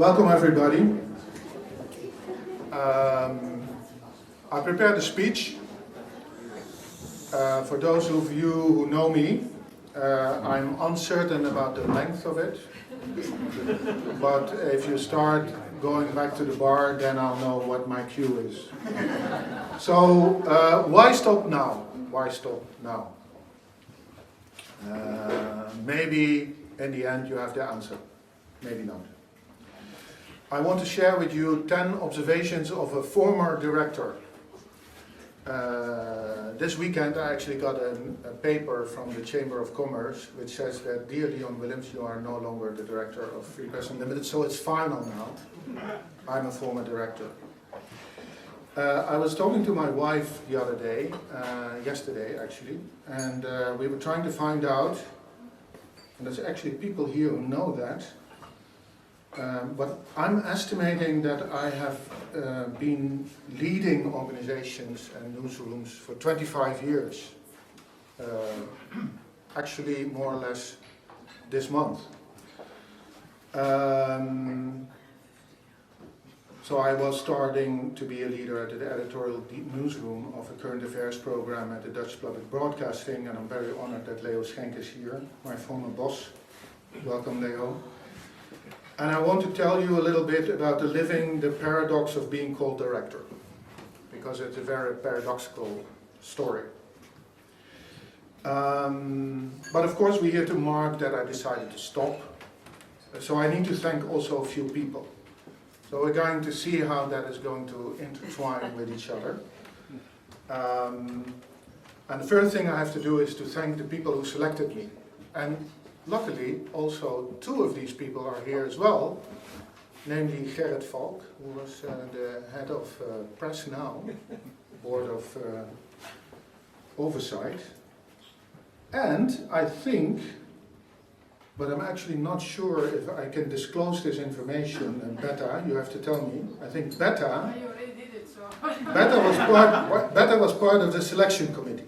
Welcome everybody. I prepared a speech. For those of you who know me, I'm uncertain about the length of it. But if you start going back to the bar, then I'll know what my cue is. So, why stop now? Why stop now? Maybe in the end you have the answer. Maybe not. I want to share with you 10 observations of a former director. This weekend I actually got a paper from the Chamber of Commerce which says that, dear Leon Willems, you are no longer the director of Free Press Unlimited, so it's final now. I'm a former director. I was talking to my wife the other day, yesterday actually, and we were trying to find out, and there's actually people here who know that, but I'm estimating that I have been leading organizations and newsrooms for 25 years. Actually, more or less this month. So I was starting to be a leader at the editorial newsroom of a current affairs program at the Dutch Public Broadcasting, and I'm very honored that Leo Schenk is here, my former boss. Welcome, Leo. And I want to tell you a little bit about the paradox of being called director, because it's a very paradoxical story. But of course we're here to mark that I decided to stop. So I need to thank also a few people. So we're going to see how that is going to intertwine with each other. And the first thing I have to do is to thank the people who selected me. And luckily, also two of these people are here as well, namely Gerrit Valk, who was the head of Press Now, Board of Oversight. And I think, but I'm actually not sure if I can disclose this information, and Beta, you have to tell me. I think Beta, You already did it, so. Beta was part of the selection committee,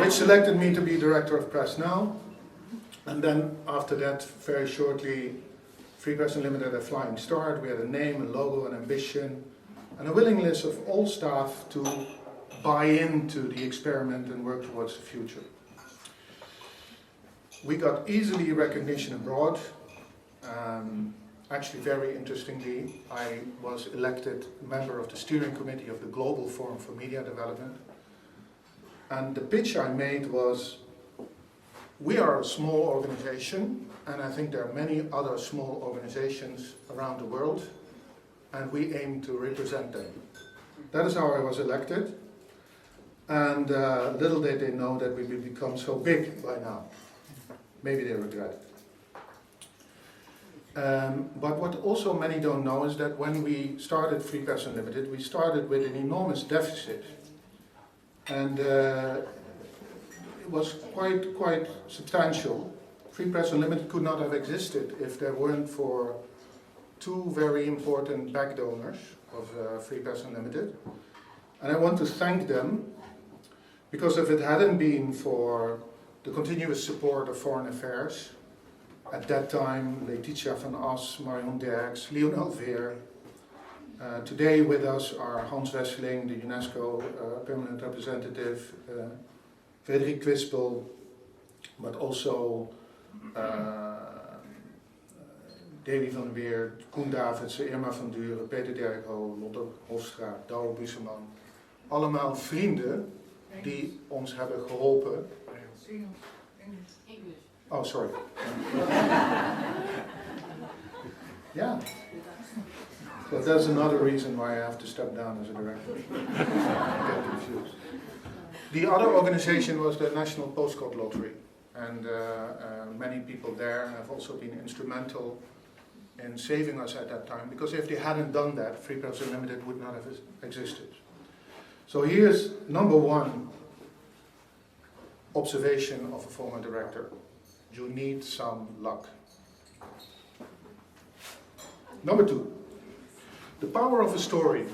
which selected me to be director of Press Now. And then after that, very shortly, Free Press Unlimited had a flying start. We had a name, a logo, an ambition, and a willingness of all staff to buy into the experiment and work towards the future. We got easily recognition abroad. Actually, very interestingly, I was elected member of the steering committee of the Global Forum for Media Development. And the pitch I made was, we are a small organization, and I think there are many other small organizations around the world, and we aim to represent them. That is how I was elected, and little did they know that we would become so big by now. Maybe they regret it. But what also many don't know is that when we started Free Press Unlimited, we started with an enormous deficit. And it was quite substantial. Free Press Unlimited could not have existed if there weren't for two very important back donors of Free Press Unlimited. And I want to thank them, because if it hadn't been for the continuous support of Foreign Affairs, at that time Letitia van As, Marion Derks, Leon Alveer. Today with us are Hans Wesseling, the UNESCO permanent representative, Frederik Kwispel, but also Davy van Weer, Koen Davidsen, Irma van Duren, Peter Derkho, Lotte Hofstra, Douwe Buseman. Allemaal vrienden die ons hebben geholpen. English. Oh, sorry. Yeah. But that's another reason why I have to step down as a director. I get confused. The other organization was the National Postcode Lottery, and many people there have also been instrumental in saving us at that time, because if they hadn't done that, Free Press Unlimited would not have existed. So here's number one observation of a former director. You need some luck. Number two, the power of a story.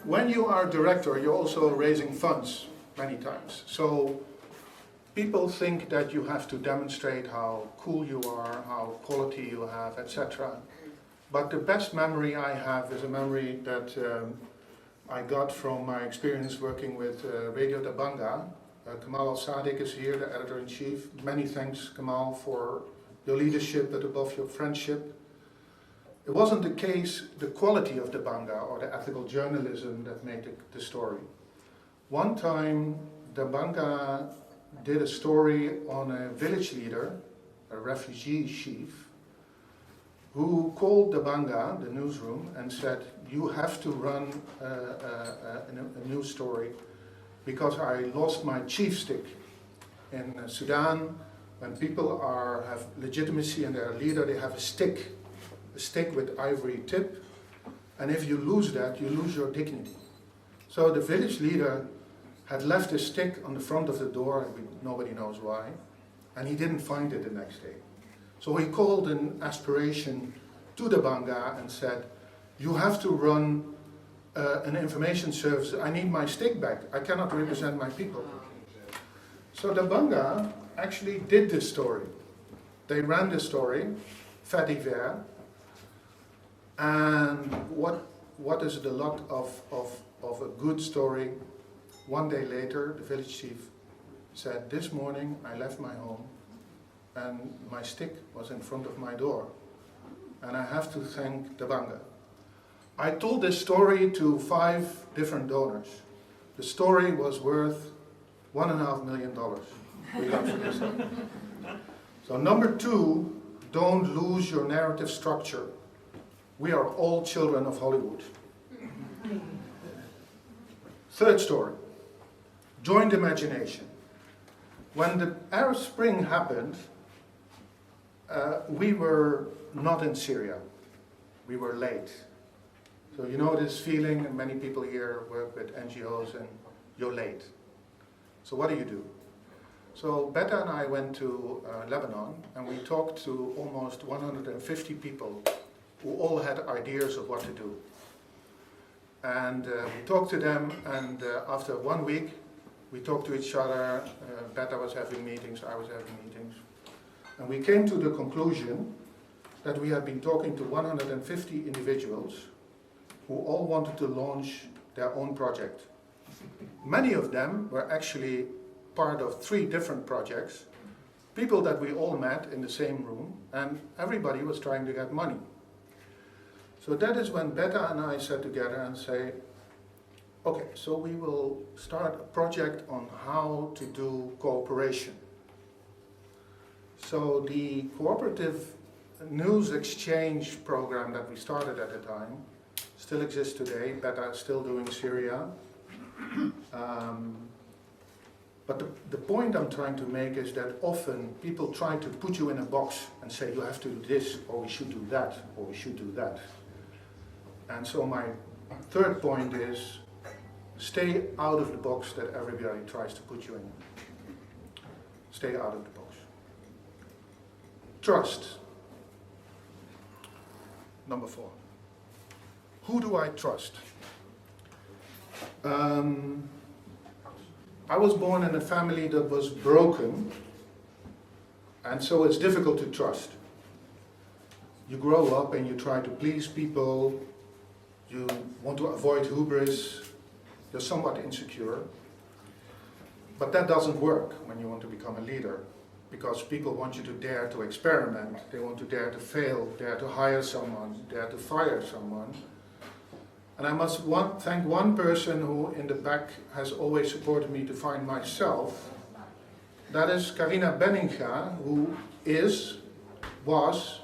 When you are a director, you're also raising funds many times. So people think that you have to demonstrate how cool you are, how quality you have, etc. But the best memory I have is a memory that I got from my experience working with Radio Dabanga. Kamal Elsadig is here, the editor-in-chief. Many thanks, Kamal, for your leadership, but above your friendship. It wasn't the case, the quality of Dabanga or the ethical journalism that made the story. One time, Dabanga did a story on a village leader, a refugee chief, who called Dabanga, the newsroom, and said, "You have to run a news story because I lost my chief stick." In Sudan, when people have legitimacy and they're a leader, they have a stick with ivory tip, and if you lose that, you lose your dignity. So the village leader had left his stick on the front of the door, nobody knows why, and he didn't find it the next day. So he called an aspiration to the Banga and said, "You have to run an information service. I need my stick back. I cannot represent my people." So the Banga actually did this story. They ran the story, fait divers, and what is the lot of a good story? One day later, the village chief said, "This morning I left my home and my stick was in front of my door, and I have to thank the Banga." I told this story to 5 different donors. The story was worth $1.5 million. We got for this. So number 2, don't lose your narrative structure. We are all children of Hollywood. Third story, joint imagination. When the Arab Spring happened, we were not in Syria. We were late. So you know this feeling, and many people here work with NGOs, and you're late. So what do? So Betta and I went to Lebanon, and we talked to almost 150 people who all had ideas of what to do. And we talked to them, and after 1 week, we talked to each other. Betta was having meetings, I was having meetings. And we came to the conclusion that we had been talking to 150 individuals who all wanted to launch their own project. Many of them were actually part of 3 different projects, people that we all met in the same room, and everybody was trying to get money. So that is when Betta and I sat together and say, okay, so we will start a project on how to do cooperation. So the cooperative news exchange program that we started at the time still exists today. Betta is still doing Syria. But the point I'm trying to make is that often people try to put you in a box and say you have to do this, or we should do that, or we should do that. And so my third point is stay out of the box that everybody tries to put you in. Stay out of the box. Trust. Number 4. Who do I trust? I was born in a family that was broken, and so it's difficult to trust. You grow up and you try to please people, you want to avoid hubris, you're somewhat insecure. But that doesn't work when you want to become a leader, because people want you to dare to experiment, they want to dare to fail, dare to hire someone, dare to fire someone. And I must thank one person who in the back has always supported me to find myself. That is Carina Benninga, who was,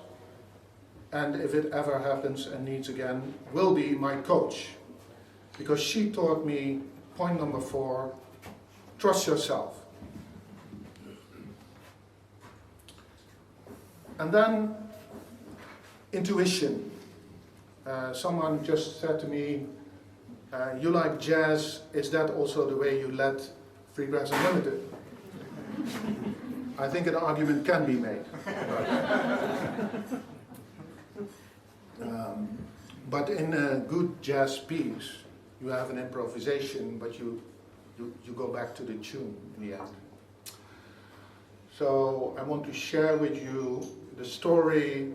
and if it ever happens and needs again, will be my coach. Because she taught me, point number 4, trust yourself. And then, intuition. Someone just said to me, you like jazz, is that also the way you led Free Press Unlimited? I think an argument can be made. But in a good jazz piece, you have an improvisation, but you go back to the tune in the end. So I want to share with you the story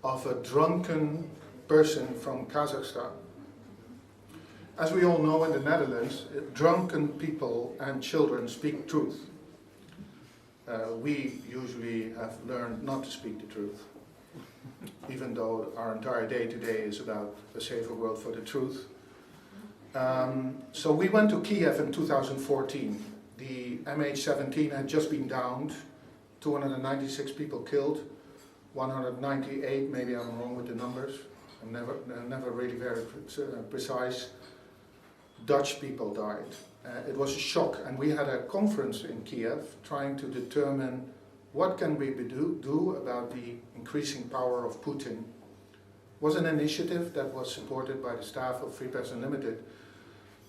of a drunken person from Kazakhstan. As we all know, in the Netherlands, drunken people and children speak truth. We usually have learned not to speak the truth, even though our entire day today is about a safer world for the truth. So we went to Kiev in 2014. The MH17 had just been downed, 296 people killed, 198, maybe I'm wrong with the numbers, I'm never really very precise. Dutch people died. It was a shock, and we had a conference in Kiev trying to determine what can we do about the increasing power of Putin. It was an initiative that was supported by the staff of Free Press Unlimited,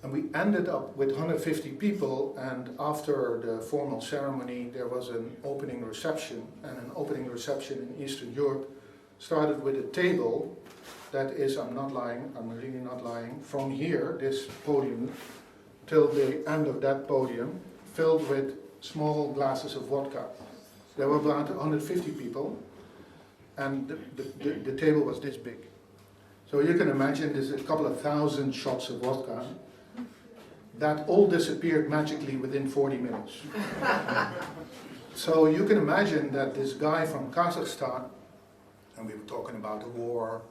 and we ended up with 150 people, and after the formal ceremony there was an opening reception, and an opening reception in Eastern Europe started with a table that is, I'm not lying, I'm really not lying, from here, this podium, till the end of that podium, filled with small glasses of vodka. There were about 150 people, and the table was this big. So you can imagine there's a couple of thousand shots of vodka that all disappeared magically within 40 minutes. So you can imagine that this guy from Kazakhstan, and we were talking about the war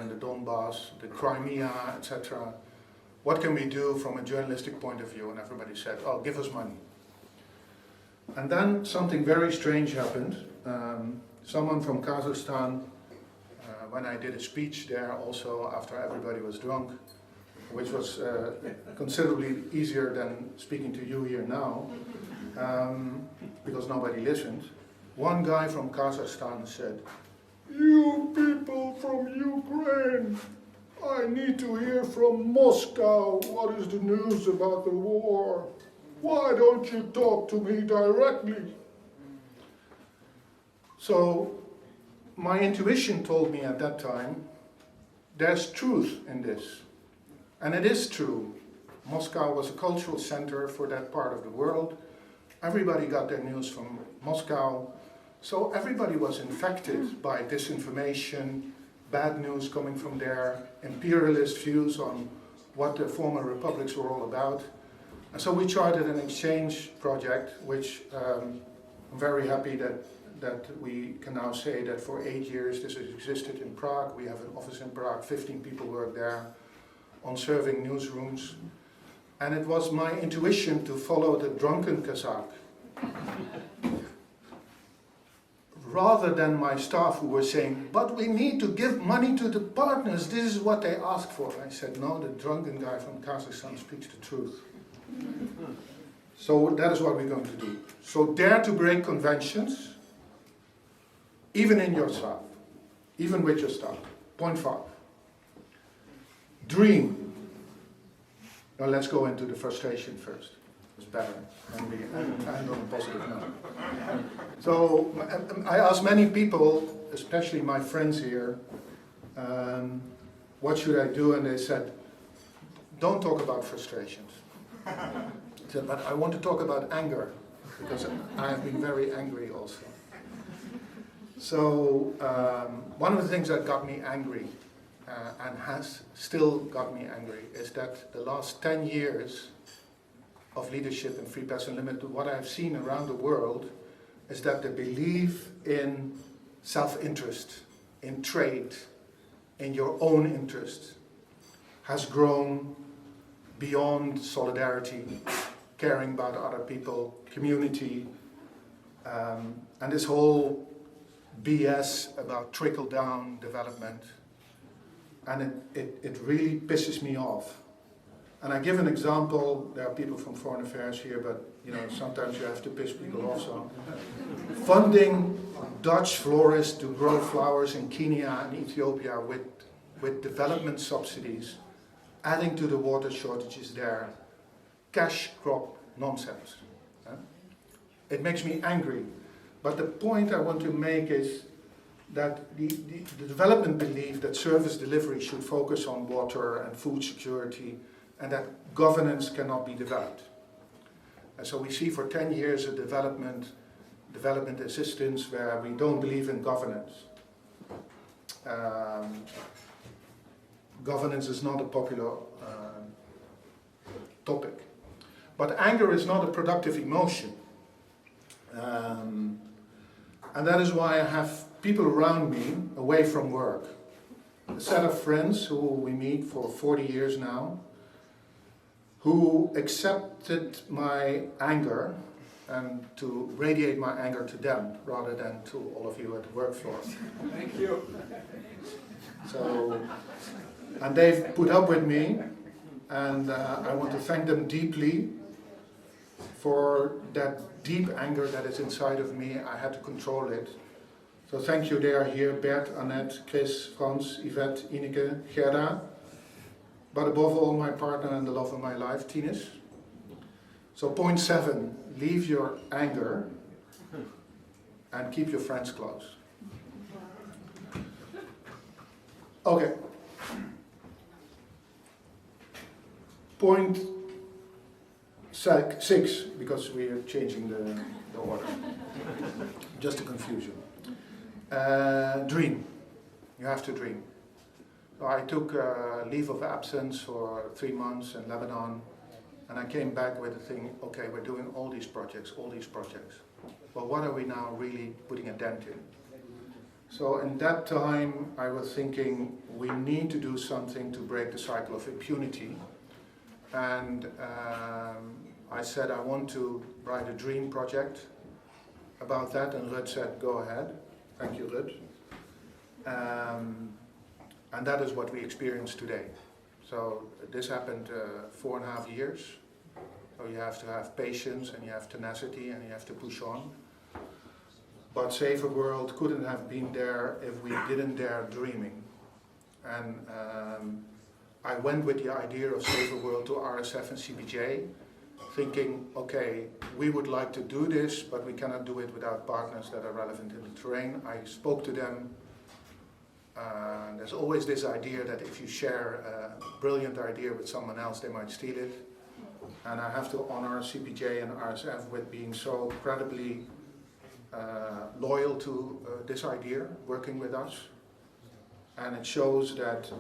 in the Donbass, the Crimea, etc. What can we do from a journalistic point of view? And everybody said, oh, give us money. And then something very strange happened. Someone from Kazakhstan, when I did a speech there also after everybody was drunk, which was considerably easier than speaking to you here now, because nobody listened. One guy from Kazakhstan said, "You people from Ukraine, I need to hear from Moscow what is the news about the war. Why don't you talk to me directly?" So my intuition told me at that time, there's truth in this. And it is true. Moscow was a cultural center for that part of the world. Everybody got their news from Moscow. So everybody was infected by disinformation, bad news coming from there, imperialist views on what the former republics were all about. And so we charted an exchange project, which I'm very happy that we can now say that for 8 years this has existed in Prague. We have an office in Prague, 15 people work there on serving newsrooms. And it was my intuition to follow the drunken Kazakh, rather than my staff who were saying, but we need to give money to the partners, this is what they asked for. I said, no, the drunken guy from Kazakhstan speaks the truth. So that is what we're going to do. So dare to break conventions, even in your staff, even with your staff. Point 5. Dream. Now let's go into the frustration first. It's better, and we end on a positive note. So I asked many people, especially my friends here, what should I do? And they said, don't talk about frustrations. I said, but I want to talk about anger, because I have been very angry also. So one of the things that got me angry, and has still got me angry, is that the last 10 years of leadership in Free Press Unlimited, what I've seen around the world is that the belief in self-interest, in trade, in your own interest, has grown beyond solidarity, caring about other people, community, and this whole BS about trickle-down development. And it really pisses me off. And I give an example. There are people from Foreign Affairs here, but sometimes you have to piss people off. So, funding Dutch florists to grow flowers in Kenya and Ethiopia with development subsidies, adding to the water shortages there, cash crop nonsense. It makes me angry. But the point I want to make is that the development belief that service delivery should focus on water and food security, and that governance cannot be developed. And so we see for 10 years a development development assistance where we don't believe in governance. Governance is not a popular topic. But anger is not a productive emotion. And that is why I have people around me away from work. A set of friends who we meet for 40 years now, who accepted my anger and to radiate my anger to them rather than to all of you at the work floor. Thank you. So, and they've put up with me, and I want to thank them deeply for that deep anger that is inside of me. I had to control it. So thank you, they are here, Bert, Annette, Chris, Frans, Yvette, Ineke, Gerda, but above all my partner and the love of my life, Tinus. So point 7, leave your anger and keep your friends close. Okay. Point 6, because we are changing the order. Just a confusion. Dream. You have to dream. So I took leave of absence for 3 months in Lebanon, and I came back with the thing, okay, we're doing all these projects. But what are we now really putting a dent in? So in that time I was thinking we need to do something to break the cycle of impunity. And I said I want to write a dream project about that, and Ruth said go ahead. Thank you, Ruth. And that is what we experience today. So this happened 4.5 years. So you have to have patience and you have tenacity and you have to push on. But Save a World couldn't have been there if we didn't dare dreaming. And I went with the idea of Save a World to RSF and CBJ, thinking, okay, we would like to do this, but we cannot do it without partners that are relevant in the terrain. I spoke to them. There's always this idea that if you share a brilliant idea with someone else, they might steal it. And I have to honor CPJ and RSF with being so incredibly loyal to this idea, working with us. And it shows that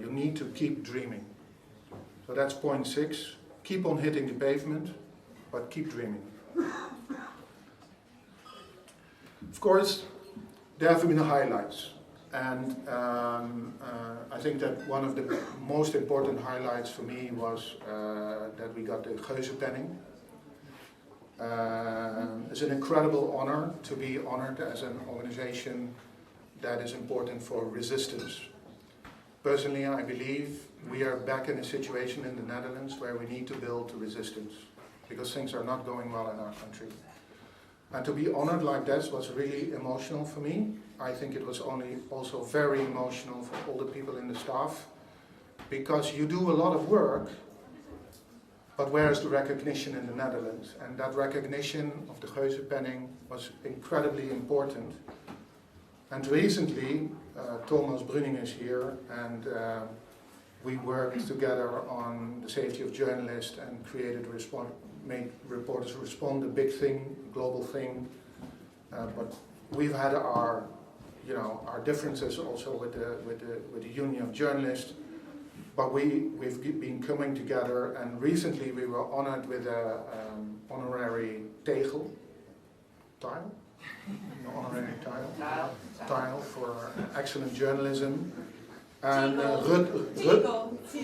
you need to keep dreaming. So that's point 6. Keep on hitting the pavement, but keep dreaming. Of course, there have been the highlights. And I think that one of the most important highlights for me was that we got the Geuzenpenning. It's an incredible honor to be honored as an organization that is important for resistance. Personally, I believe we are back in a situation in the Netherlands where we need to build resistance because things are not going well in our country. And to be honored like this was really emotional for me. I think it was also very emotional for all the people in the staff, because you do a lot of work, but where is the recognition in the Netherlands? And that recognition of the Geuzenpenning was incredibly important. And recently, Thomas Brunning is here, and we worked together on the safety of journalists and made Reporters Respond a big thing, global thing. But we've had our differences also with the Union of Journalists. But we've been coming together, and recently we were honored with a honorary tile for excellent journalism. And Ruth,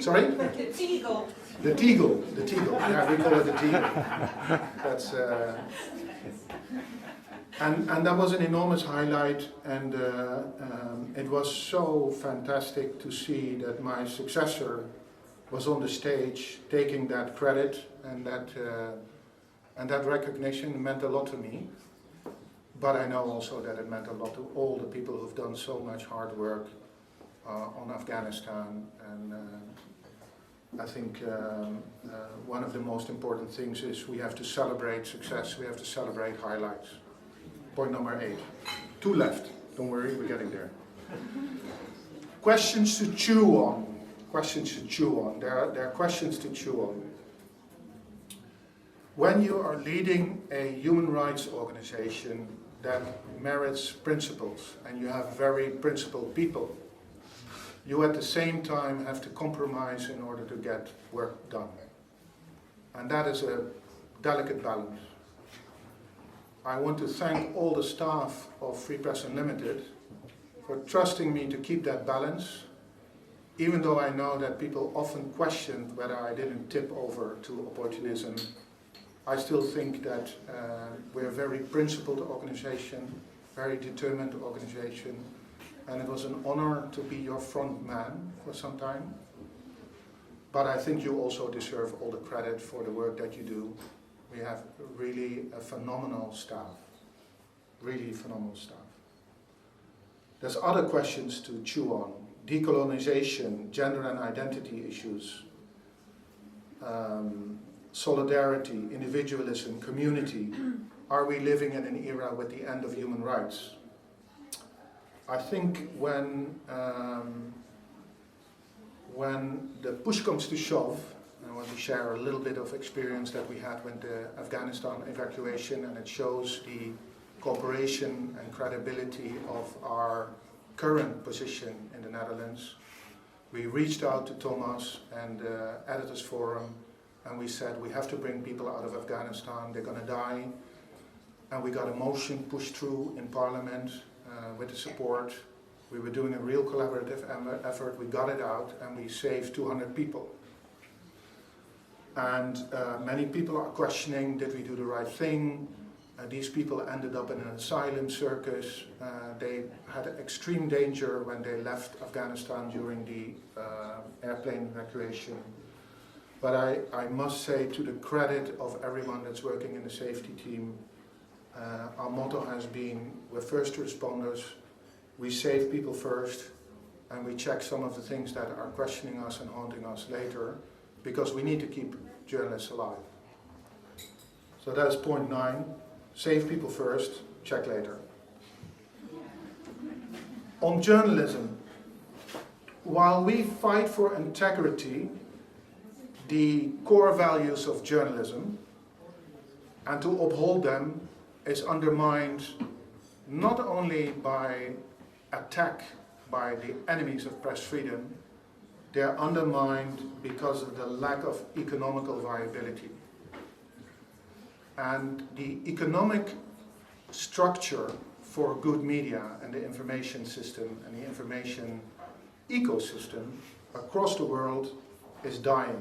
sorry? The Teagle. The Teagle. Yeah, we call it the Teagle. That's and that was an enormous highlight, and it was so fantastic to see that my successor was on the stage taking that credit, and that recognition meant a lot to me. But I know also that it meant a lot to all the people who've done so much hard work on Afghanistan, and I think one of the most important things is we have to celebrate success, we have to celebrate highlights. Point number 8. 2 left, don't worry, we're getting there. Questions to chew on. There are questions to chew on. When you are leading a human rights organization that merits principles, and you have very principled people, you at the same time have to compromise in order to get work done. And that is a delicate balance. I want to thank all the staff of Free Press Unlimited for trusting me to keep that balance, even though I know that people often questioned whether I didn't tip over to opportunism. I still think that we're a very principled organization, very determined organization, and it was an honor to be your front man for some time. But I think you also deserve all the credit for the work that you do. We have really a phenomenal staff, really phenomenal staff. There's other questions to chew on: decolonization, gender and identity issues, solidarity, individualism, community. Are we living in an era with the end of human rights? I think when the push comes to shove, I want to share a little bit of experience that we had with the Afghanistan evacuation, and it shows the cooperation and credibility of our current position in the Netherlands. We reached out to Thomas and the Editors Forum, and we said we have to bring people out of Afghanistan, they're going to die. And we got a motion pushed through in Parliament with the support. We were doing a real collaborative effort, we got it out, and we saved 200 people. And many people are questioning, did we do the right thing? These people ended up in an asylum circus. They had extreme danger when they left Afghanistan during the airplane evacuation. But I must say, to the credit of everyone that's working in the safety team, our motto has been, we're first responders, we save people first, and we check some of the things that are questioning us and haunting us later, because we need to keep journalists alive. So that is point 9. Save people first, check later. On journalism, while we fight for integrity, the core values of journalism, and to uphold them is undermined not only by attack by the enemies of press freedom, they're undermined because of the lack of economical viability. And the economic structure for good media and the information system and the information ecosystem across the world is dying.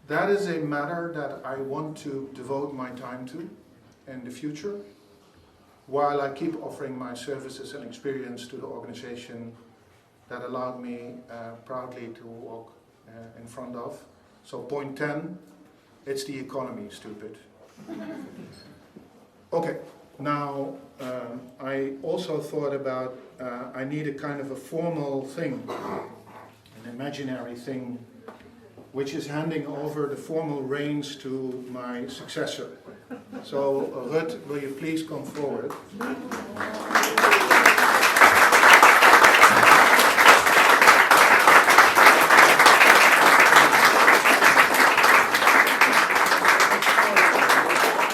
That is a matter that I want to devote my time to in the future, while I keep offering my services and experience to the organization that allowed me proudly to walk in front of. So point 10, it's the economy, stupid. Okay, now I also thought about, I need a kind of a formal thing, an imaginary thing, which is handing over the formal reins to my successor. So Ruth, will you please come forward?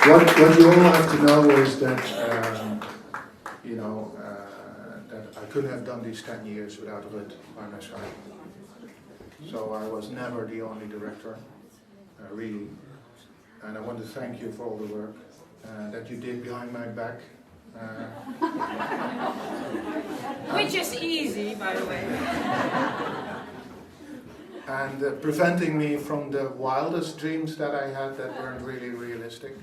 What you all have to know is that, that I couldn't have done these 10 years without Ruth by my side. So I was never the only director, really. And I want to thank you for all the work that you did behind my back. Which is easy, by the way. And preventing me from the wildest dreams that I had that weren't really realistic.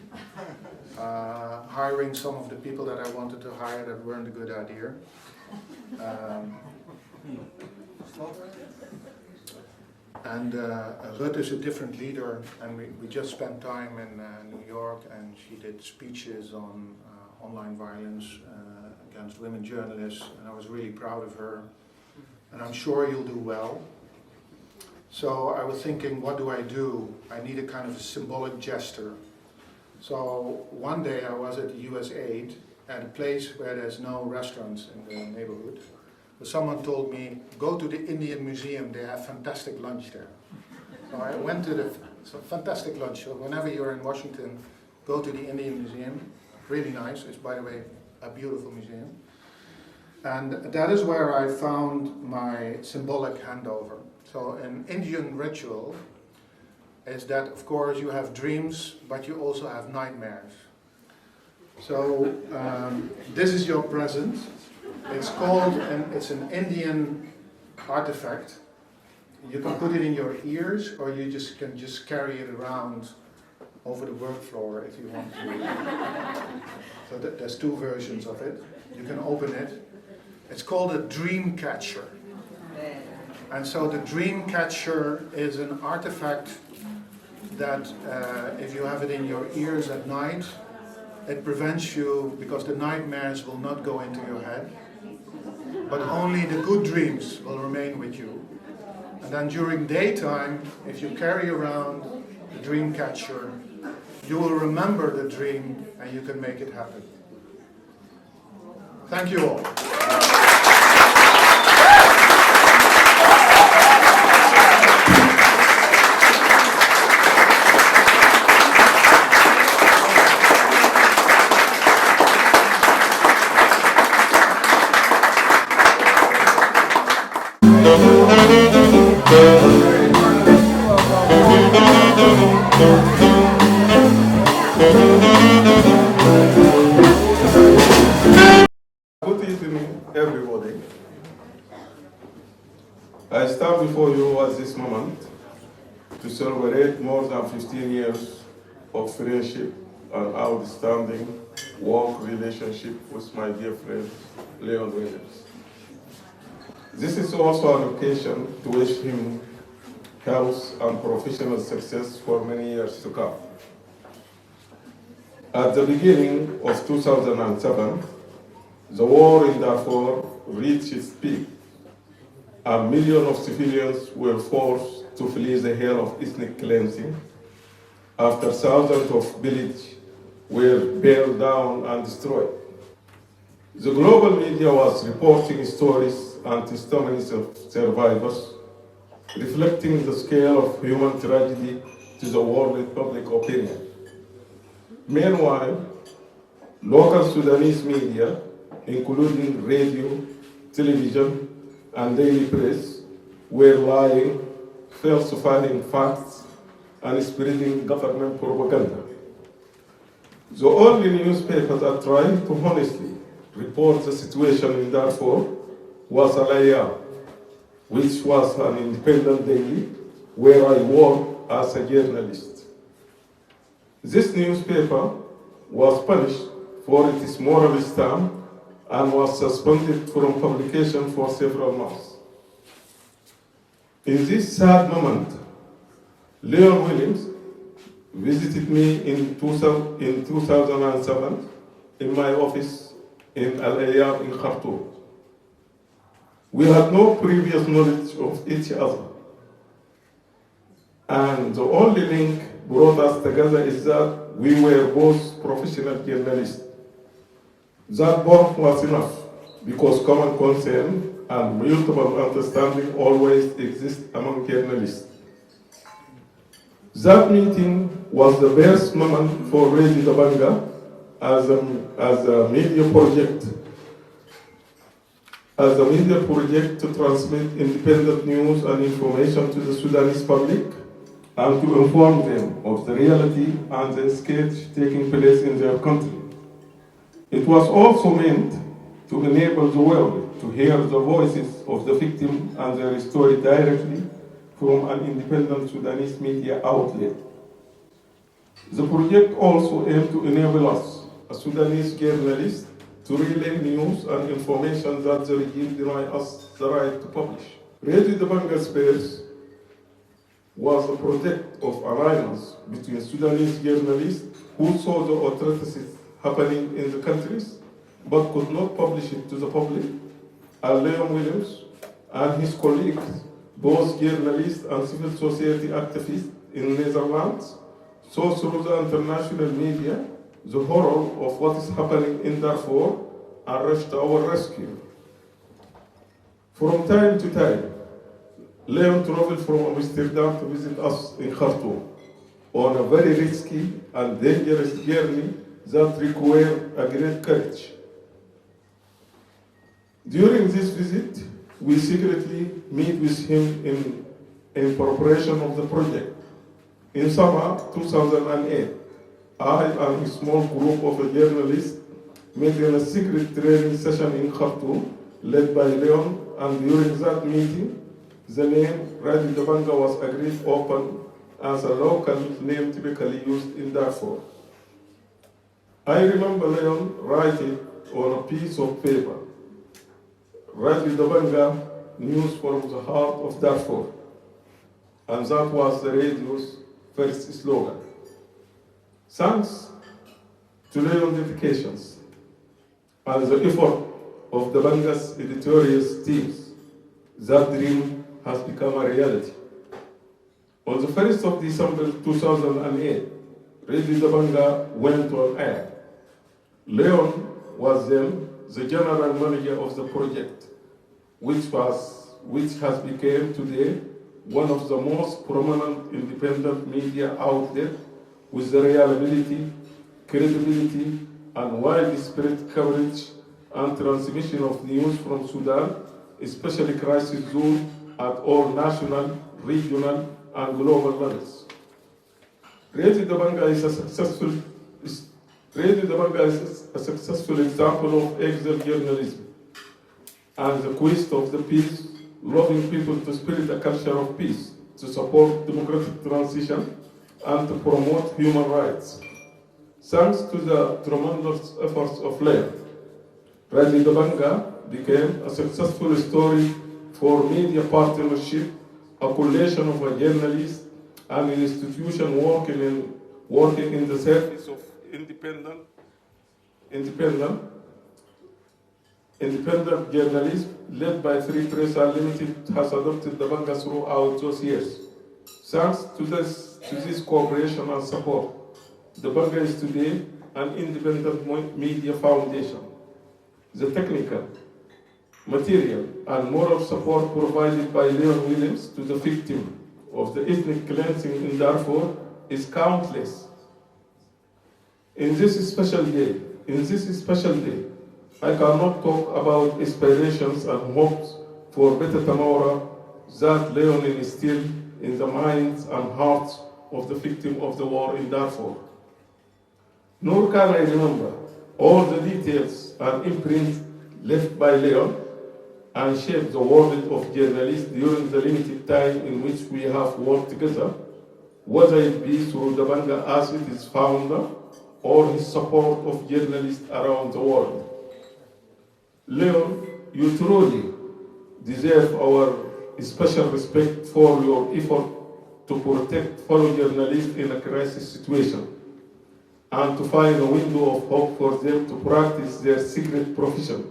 Hiring some of the people that I wanted to hire that weren't a good idea. And Ruth is a different leader, and we just spent time in New York, and she did speeches on online violence against women journalists, and I was really proud of her. And I'm sure you'll do well. So I was thinking, what do? I need a kind of a symbolic gesture. So one day I was at the US Aid at a place where there's no restaurants in the neighborhood. But someone told me, go to the Indian Museum, they have fantastic lunch there. So I went to the It's a fantastic lunch. So whenever you're in Washington, go to the Indian Museum. Really nice. It's, by the way, a beautiful museum. And that is where I found my symbolic handover. So an Indian ritual is that, of course, you have dreams, but you also have nightmares. So this is your present. It's called, it's an Indian artifact. You can put it in your ears, or you can just carry it around over the work floor if you want to. So there's two versions of it. You can open it. It's called a dream catcher. And so the dream catcher is an artifact that if you have it in your ears at night, it prevents you, because the nightmares will not go into your head, but only the good dreams will remain with you. And then during daytime, if you carry around the dream catcher, you will remember the dream and you can make it happen. Thank you all. Good evening, everybody. I stand before you at this moment to celebrate more than 15 years of friendship and outstanding work relationship with my dear friend, Leon Willems. This is also an occasion to wish him health and professional success for many years to come. At the beginning of 2007, the war in Darfur reached its peak, and millions of civilians were forced to flee the hell of ethnic cleansing after thousands of villages were burned down and destroyed. The global media was reporting stories and testimonies of survivors, reflecting the scale of human tragedy to the world public opinion. Meanwhile, local Sudanese media, including radio, television, and daily press, were lying, falsifying facts, and spreading government propaganda. The only newspaper that tried to honestly report the situation in Darfur was Al-Ayyam, which was an independent daily where I worked as a journalist. This newspaper was punished for its moral stand and was suspended from publication for several months. In this sad moment, Leon Willems visited me in 2007 in my office in Al-Ayyam in Khartoum. We had no previous knowledge of each other, and the only link brought us together is that we were both professional journalists. That bond was enough, because common concern and mutual understanding always exist among journalists. That meeting was the best moment for Radio Dabanga as a media project to transmit independent news and information to the Sudanese public and to inform them of the reality and the scourge taking place in their country. It was also meant to enable the world to hear the voices of the victims and their story directly from an independent Sudanese media outlet. The project also aimed to enable us, as Sudanese journalists, to relay news and information that the regime denied us the right to publish. Radio Dabanga Space was a project of alliance between Sudanese journalists who saw the atrocities happening in the countries, but could not publish it to the public, and Leon Willems and his colleagues, both journalists and civil society activists in the Netherlands, saw through the international media the horror of what is happening in Darfur and rushed to our rescue. From time to time, Leon traveled from Amsterdam to visit us in Khartoum. on a very risky and dangerous journey that requires a great courage. During this visit, we secretly meet with him in preparation of the project. In summer 2008, I and a small group of journalists met in a secret training session in Khartoum, led by Leon, and during that meeting, the name Radio Dabanga was agreed open as a local name typically used in Darfur. I remember Leon writing on a piece of paper, Radio Dabanga, news from the heart of Darfur. And that was the radio's first slogan. Thanks to Leon's dedications and the effort of Dabanga's editorial teams, that dream has become a reality. On the 1st of December 2008, Radio Dabanga went on air. Leon was then the general manager of the project, which has become today one of the most prominent independent media outlets with the reliability, credibility, and widespread coverage and transmission of news from Sudan, especially crisis zone, at all national, regional, and global levels. Radio Dabanga is a successful example of exile journalism and the quest of the peace, loving people to spread a culture of peace, to support democratic transition, and to promote human rights. Thanks to the tremendous efforts of Leon, Radio Dabanga became a successful story for media partnership, a coalition of journalists and an institution working in the service of independent journalism led by Free Press Unlimited has adopted Dabanga throughout those years. Thanks to this cooperation and support, Dabanga is today an independent media foundation. The technical, material, and moral support provided by Leon Willems to the victim of the ethnic cleansing in Darfur is countless. In this special day, I cannot talk about aspirations and hopes for better tomorrow that Leon instilled in the minds and hearts of the victim of the war in Darfur. Nor can I remember all the details and imprints left by Leon and shaped the world of journalists during the limited time in which we have worked together, whether it be through Dabanga as its founder or his support of journalists around the world. Leon, you truly deserve our special respect for your effort to protect fellow journalists in a crisis situation and to find a window of hope for them to practice their secret profession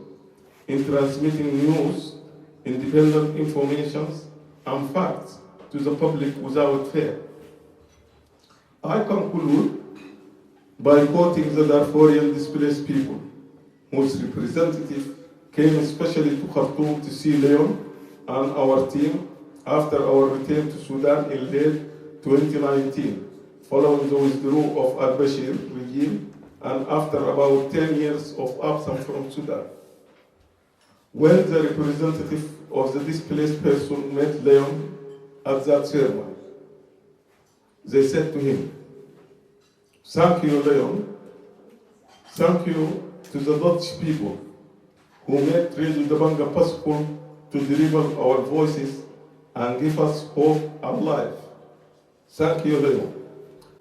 in transmitting news, independent information, and facts to the public without fear. I conclude by quoting the Darfurian displaced people, whose representative came especially to Khartoum to see Leon and our team after our return to Sudan in late 2019, following the withdrawal of al-Bashir regime and after about 10 years of absence from Sudan. When the representative of the displaced person met Leon at that ceremony, they said to him, "Thank you, Leon. Thank you to the Dutch people who made Radio Dabanga possible to deliver our voices and give us hope and life. Thank you, Leon."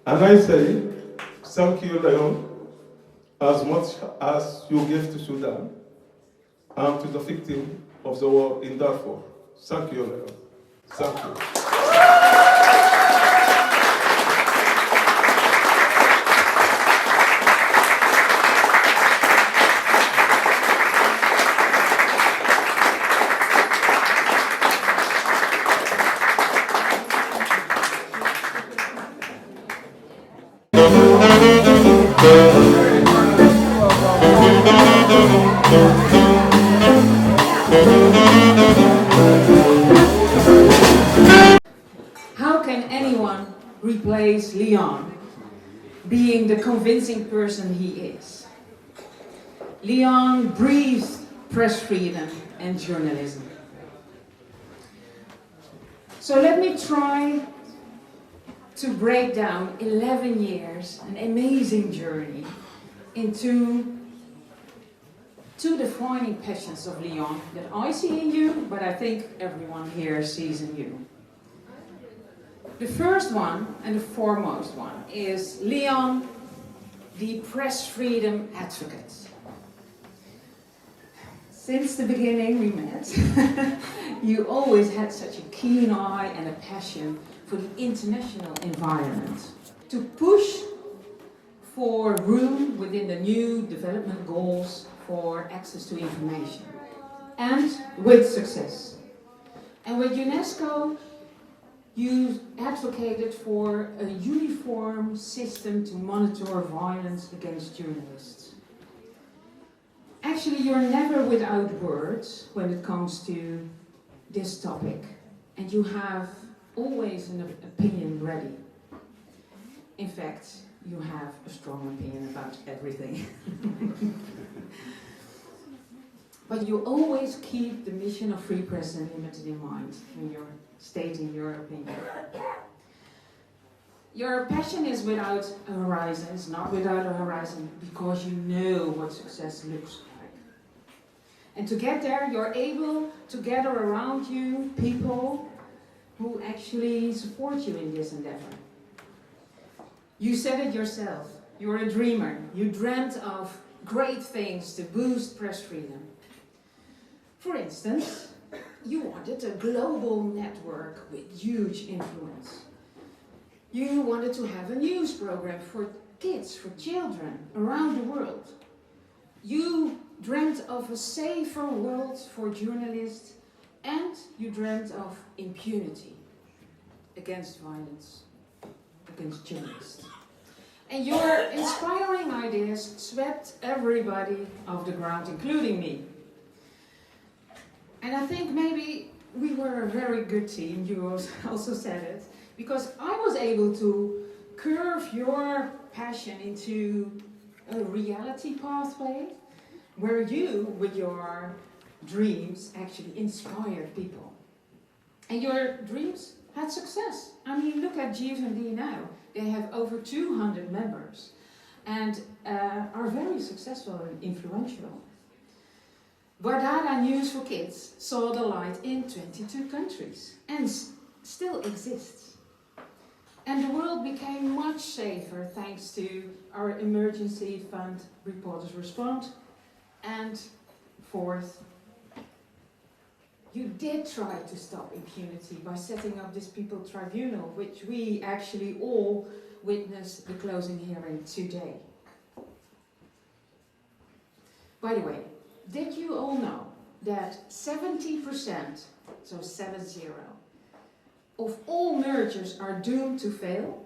And I say, thank you, Leon, as much as you gave to Sudan and to the victim of the war in Darfur. Thank you, Leon. Thank you. How can anyone replace Leon? being the convincing person he is. Leon breathed press freedom and journalism. So let me try to break down 11 years, an amazing journey, into two defining passions of Leon that I see in you, but I think everyone here sees in you. The first one, and the foremost one, is Leon, the press freedom advocate. Since the beginning we met, you always had such a keen eye and a passion for the international environment, to push for room within the new development goals for access to information, and with success. And with UNESCO, you advocated for a uniform system to monitor violence against journalists. Actually, you're never without words when it comes to this topic, and you have always an opinion ready. In fact, you have a strong opinion about everything. But you always keep the mission of Free Press Unlimited in mind when you're stating your opinion. Your passion is without a horizon, it's not without a horizon, because you know what success looks like. And to get there, you're able to gather around you people who actually support you in this endeavor. You said it yourself, you're a dreamer. You dreamt of great things to boost press freedom. For instance, you wanted a global network with huge influence. You wanted to have a news program for kids, for children around the world. You dreamt of a safer world for journalists, and you dreamt of impunity against violence, against journalists. And your inspiring ideas swept everybody off the ground, including me. And I think maybe we were a very good team, you also said it, because I was able to curve your passion into a reality pathway where you, with your dreams, actually inspired people. And your dreams had success. I mean, look at GFMD now. They have over 200 members and are very successful and influential. Bardada News for Kids saw the light in 22 countries and still exists. And the world became much safer thanks to our emergency fund Reporters Respond. And fourth, you did try to stop impunity by setting up this People Tribunal, which we actually all witnessed the closing hearing today. By the way, did you all know that 70%, so 70, of all mergers are doomed to fail?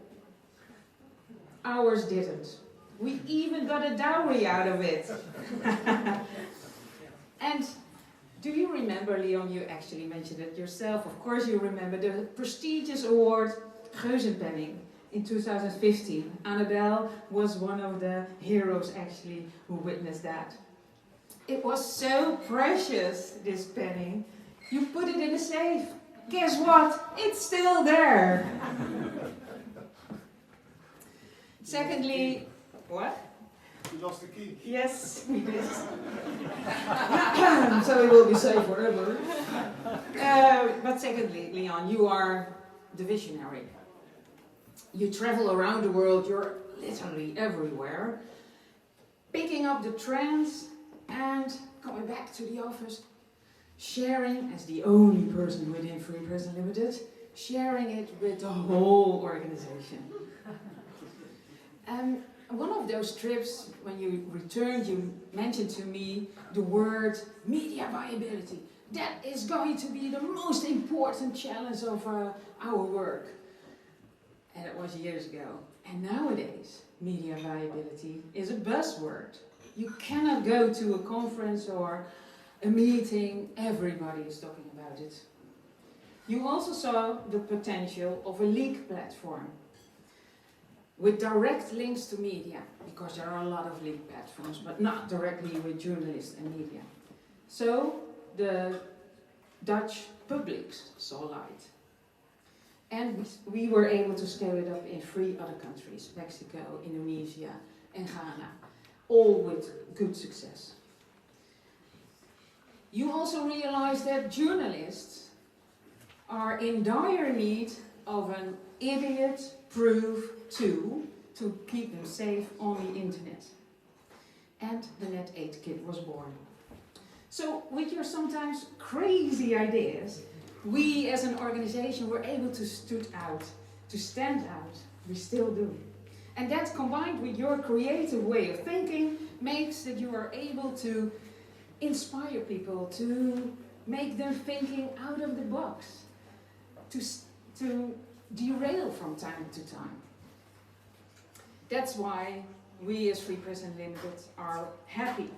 Ours didn't. We even got a dowry out of it. And do you remember, Leon, you actually mentioned it yourself, of course you remember the prestigious award Geuzenpenning in 2015. Annabelle was one of the heroes actually who witnessed that. It was so precious, this penny. You put it in a safe. Guess what? It's still there. Secondly, what? You lost the key. Yes, we did. So it will be safe forever. But secondly, Leon, you are the visionary. You travel around the world, you're literally everywhere, picking up the trends and coming back to the office, sharing, as the only person within Free Press Unlimited, sharing it with the whole organization. One of those trips, when you returned, you mentioned to me the word media viability. That is going to be the most important challenge of our work. And it was years ago. And nowadays, media viability is a buzzword. You cannot go to a conference or a meeting, everybody is talking about it. You also saw the potential of a leak platform. with direct links to media, because there are a lot of link platforms, but not directly with journalists and media. So the Dutch public saw light. And we were able to scale it up in 3 other countries, Mexico, Indonesia, and Ghana, all with good success. You also realize that journalists are in dire need of an idiot-proof tool to keep them safe on the internet. And the Net 8 kit was born. So with your sometimes crazy ideas, we as an organization were able to stand out. We still do. And that, combined with your creative way of thinking, makes that you are able to inspire people, to make them thinking out of the box, to derail from time to time. That's why we as Free Press Unlimited are happy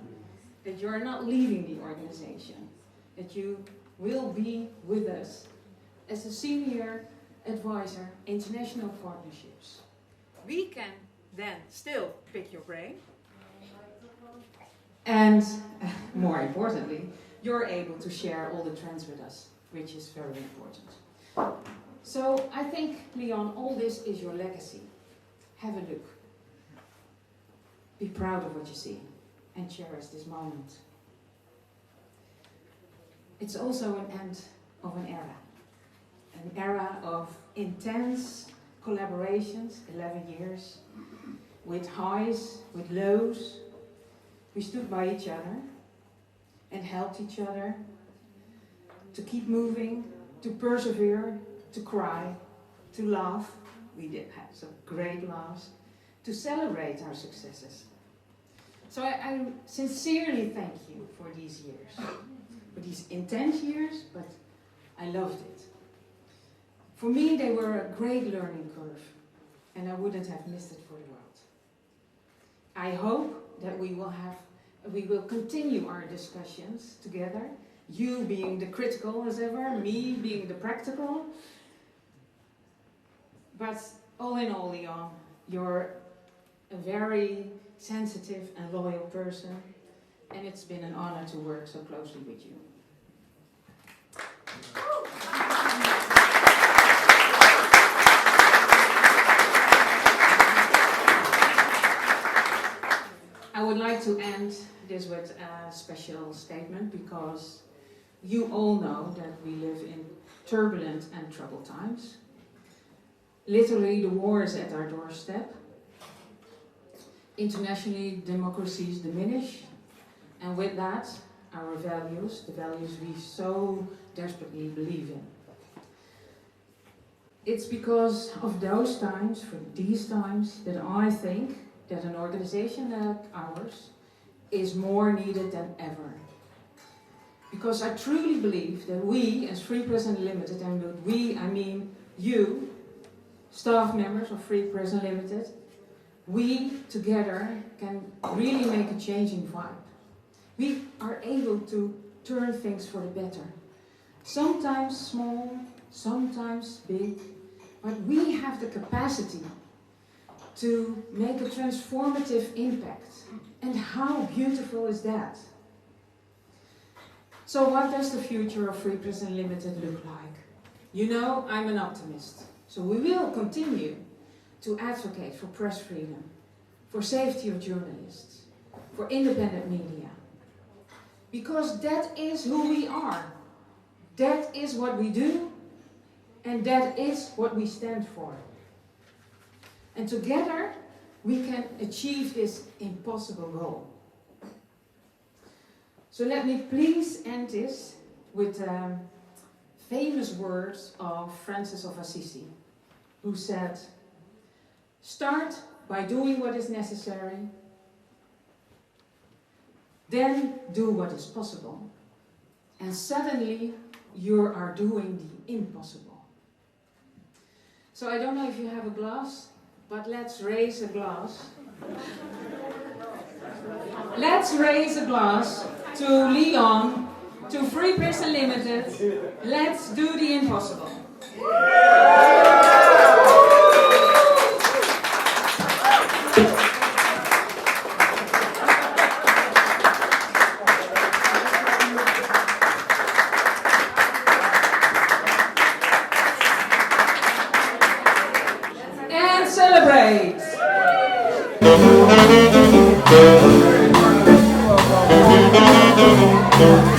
that you are not leaving the organization, that you will be with us as a senior advisor, international partnerships. We can then still pick your brain. And more importantly, you're able to share all the trends with us, which is very important. So I think, Leon, all this is your legacy. Have a look. Be proud of what you see and cherish this moment. It's also an end of an era of intense collaborations, 11 years, with highs, with lows. We stood by each other and helped each other to keep moving, to persevere, to cry, to laugh. We did have some great laughs, to celebrate our successes. So I sincerely thank you for these years, for these intense years, but I loved it. For me, they were a great learning curve, and I wouldn't have missed it for the world. I hope that we will continue our discussions together, you being the critical as ever, me being the practical. But all in all, Leon, you're a very sensitive and loyal person, and it's been an honor to work so closely with you. I would like to end this with a special statement, because you all know that we live in turbulent and troubled times. Literally, the war is at our doorstep. Internationally, democracies diminish, and with that, our values, the values we so desperately believe in. It's because of those times, for these times, that I think that an organization like ours is more needed than ever. Because I truly believe that we, as Free Press Unlimited, and with we, I mean you, staff members of Free Press Unlimited, we together can really make a changing vibe. We are able to turn things for the better. Sometimes small, sometimes big, but we have the capacity to make a transformative impact. And how beautiful is that? So what does the future of Free Press Unlimited look like? You know, I'm an optimist. So we will continue to advocate for press freedom, for safety of journalists, for independent media. Because that is who we are. That is what we do, and that is what we stand for. And together, we can achieve this impossible goal. So let me please end this with famous words of Francis of Assisi, who said, "Start by doing what is necessary, then do what is possible, and suddenly you are doing the impossible." So I don't know if you have a glass, but let's raise a glass. Let's raise a glass to Leon, to Free Press Unlimited. Let's do the impossible. Thank you.